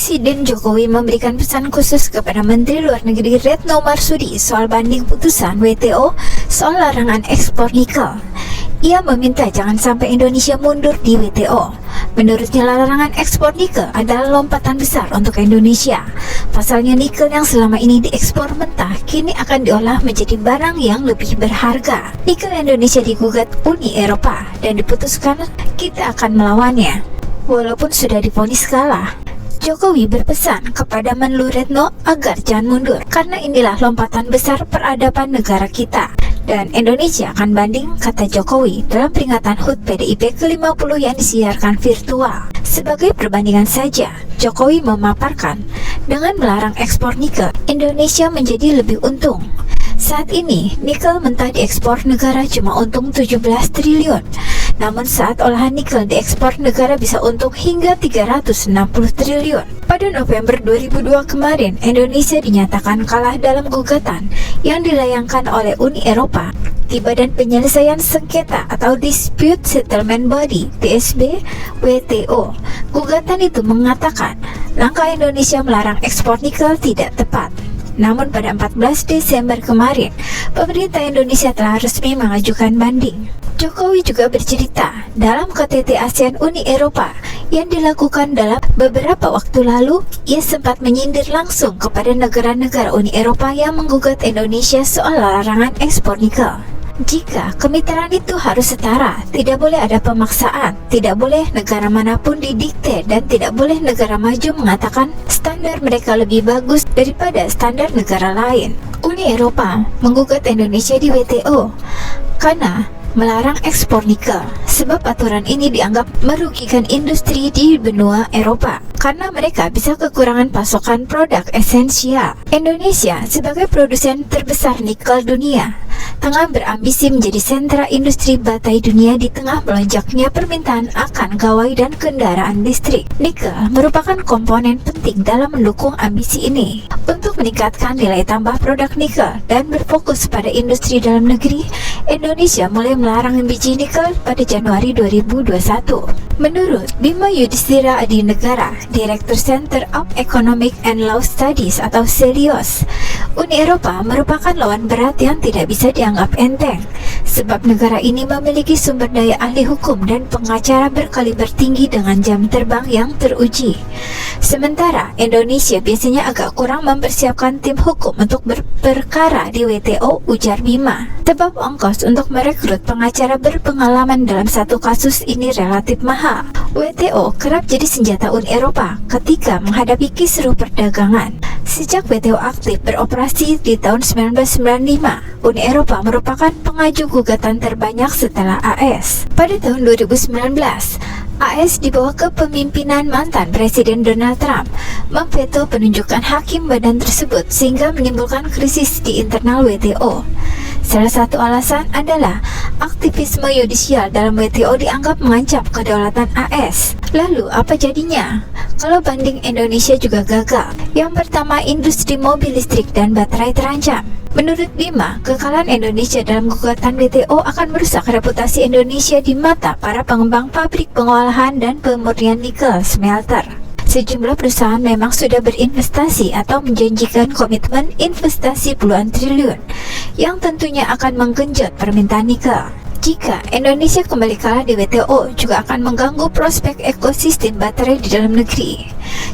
Presiden Jokowi memberikan pesan khusus kepada Menteri Luar Negeri Retno Marsudi soal banding putusan WTO soal larangan ekspor nikel. Ia meminta jangan sampai Indonesia mundur di WTO. Menurutnya larangan ekspor nikel adalah lompatan besar untuk Indonesia. Pasalnya nikel yang selama ini diekspor mentah kini akan diolah menjadi barang yang lebih berharga. Nikel Indonesia digugat Uni Eropa dan diputuskan kita akan melawannya. Walaupun sudah divonis kalah, Jokowi berpesan kepada Menlu Retno agar jangan mundur karena inilah lompatan besar peradaban negara kita. Dan Indonesia akan banding, kata Jokowi dalam peringatan HUT PDIP ke-50 yang disiarkan virtual. Sebagai perbandingan saja, Jokowi memaparkan dengan melarang ekspor nikel, Indonesia menjadi lebih untung. Saat ini, nikel mentah diekspor negara cuma untung 17 triliun. Namun saat olahan nikel diekspor negara bisa untung hingga 360 triliun. Pada November 2002 kemarin, Indonesia dinyatakan kalah dalam gugatan yang dilayangkan oleh Uni Eropa di Badan Penyelesaian Sengketa atau Dispute Settlement Body (DSB) WTO. Gugatan itu mengatakan langkah Indonesia melarang ekspor nikel tidak tepat. Namun pada 14 Desember kemarin, pemerintah Indonesia telah resmi mengajukan banding. Jokowi juga bercerita dalam KTT ASEAN Uni Eropa yang dilakukan dalam beberapa waktu lalu, ia sempat menyindir langsung kepada negara-negara Uni Eropa yang menggugat Indonesia soal larangan ekspor nikel. Jika kemitraan itu harus setara, tidak boleh ada pemaksaan, tidak boleh negara manapun didikte, dan tidak boleh negara maju mengatakan standar mereka lebih bagus daripada standar negara lain. Uni Eropa menggugat Indonesia di WTO karena melarang ekspor nikel, sebab aturan ini dianggap merugikan industri di benua Eropa karena mereka bisa kekurangan pasokan produk esensial. Indonesia sebagai produsen terbesar nikel dunia tengah berambisi menjadi sentra industri baterai dunia di tengah melonjaknya permintaan akan gawai dan kendaraan listrik. Nikel merupakan komponen penting dalam mendukung ambisi ini. Untuk meningkatkan nilai tambah produk nikel dan berfokus pada industri dalam negeri, Indonesia mulai melarang biji nikel pada Januari 2021. Menurut Bima Yudhistira Adinegara, Direktur Center of Economic and Law Studies atau CELIOS, Uni Eropa merupakan lawan berat yang tidak bisa dianggap enteng, sebab negara ini memiliki sumber daya ahli hukum dan pengacara berkaliber tinggi dengan jam terbang yang teruji. Sementara Indonesia biasanya agak kurang mempersiapkan tim hukum untuk berperkara di WTO, ujar Bima. Sebab ongkos untuk merekrut pengacara berpengalaman dalam satu kasus ini relatif mahal. WTO kerap jadi senjata Uni Eropa ketika menghadapi kisruh perdagangan. Sejak WTO aktif beroperasi di tahun 1995, Uni Eropa merupakan pengaju gugatan terbanyak setelah AS. Pada tahun 2019, AS di bawah kepemimpinan mantan Presiden Donald Trump memveto penunjukan hakim badan tersebut sehingga menimbulkan krisis di internal WTO. Salah satu alasan adalah aktivisme yudisial dalam WTO dianggap mengancam kedaulatan AS. Lalu apa jadinya kalau banding Indonesia juga gagal? Yang pertama, industri mobil listrik dan baterai terancam. Menurut Bima, kekalahan Indonesia dalam gugatan WTO akan merusak reputasi Indonesia di mata para pengembang pabrik pengolahan dan pemurnian nikel smelter. Sejumlah perusahaan memang sudah berinvestasi atau menjanjikan komitmen investasi puluhan triliun yang tentunya akan menggenjot permintaan nikel. Jika Indonesia kembali kalah di WTO, juga akan mengganggu prospek ekosistem baterai di dalam negeri.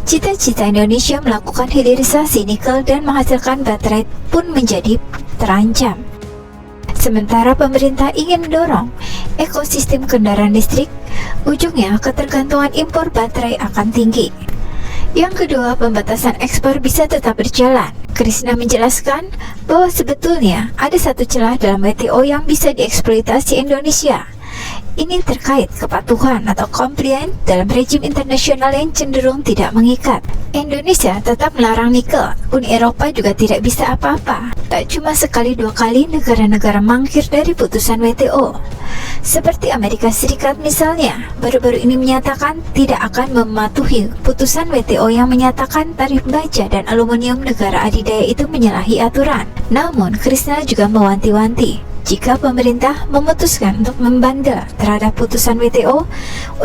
Cita-cita Indonesia melakukan hilirisasi nikel dan menghasilkan baterai pun menjadi terancam. Sementara pemerintah ingin mendorong ekosistem kendaraan listrik, ujungnya ketergantungan impor baterai akan tinggi. Yang kedua, pembatasan ekspor bisa tetap berjalan. Krishna menjelaskan bahwa sebetulnya ada satu celah dalam WTO yang bisa dieksploitasi Indonesia. Ini terkait kepatuhan atau compliance dalam rejim internasional yang cenderung tidak mengikat. Indonesia tetap melarang nikel. Uni Eropa juga tidak bisa apa-apa. Tak cuma sekali dua kali negara-negara mangkir dari putusan WTO. Seperti Amerika Serikat misalnya, baru-baru ini menyatakan tidak akan mematuhi putusan WTO yang menyatakan tarif baja dan aluminium negara adidaya itu menyalahi aturan. Namun, Krishna juga mewanti-wanti, jika pemerintah memutuskan untuk membandel terhadap putusan WTO,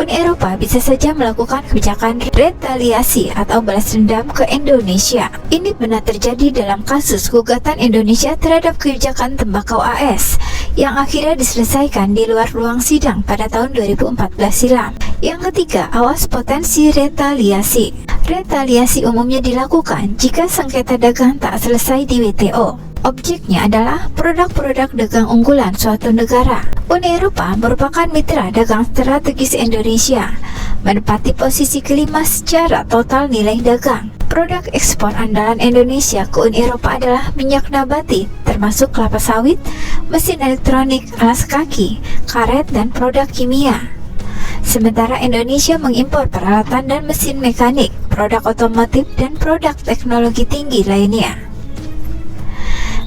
Uni Eropa bisa saja melakukan kebijakan retaliasi atau balas dendam ke Indonesia. Ini benar terjadi dalam kasus gugatan Indonesia terhadap kebijakan tembakau AS yang akhirnya diselesaikan di luar ruang sidang pada tahun 2014 silam. Yang ketiga, awas potensi retaliasi. Retaliasi umumnya dilakukan jika sengketa dagang tak selesai di WTO. Objeknya adalah produk-produk dagang unggulan suatu negara. Uni Eropa merupakan mitra dagang strategis Indonesia, menempati posisi kelima secara total nilai dagang. Produk ekspor andalan Indonesia ke Uni Eropa adalah minyak nabati, termasuk kelapa sawit, mesin elektronik, alas kaki, karet, dan produk kimia. Sementara Indonesia mengimpor peralatan dan mesin mekanik, produk otomotif, dan produk teknologi tinggi lainnya.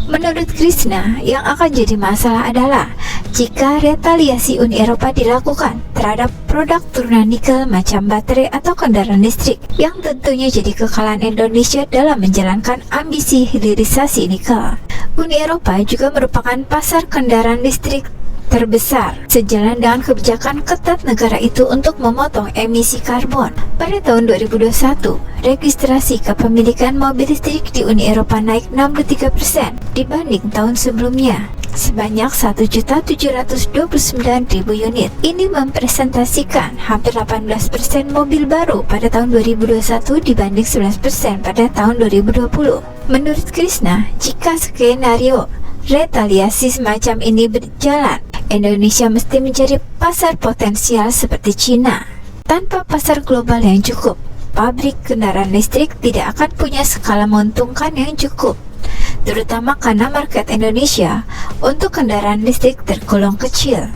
Menurut Krishna, yang akan jadi masalah adalah jika retaliasi Uni Eropa dilakukan terhadap produk turunan nikel macam baterai atau kendaraan listrik, yang tentunya jadi kekalahan Indonesia dalam menjalankan ambisi hilirisasi nikel. Uni Eropa juga merupakan pasar kendaraan listrik terbesar, sejalan dengan kebijakan ketat negara itu untuk memotong emisi karbon. Pada tahun 2021, registrasi kepemilikan mobil listrik di Uni Eropa naik 63% dibanding tahun sebelumnya, sebanyak 1.729.000 unit. Ini mempresentasikan hampir 18% mobil baru pada tahun 2021 dibanding 11% pada tahun 2020. Menurut Krishna, jika skenario retaliasi semacam ini berjalan, Indonesia mesti mencari pasar potensial seperti Cina. Tanpa pasar global yang cukup, pabrik kendaraan listrik tidak akan punya skala menguntungkan yang cukup, terutama karena market Indonesia untuk kendaraan listrik tergolong kecil.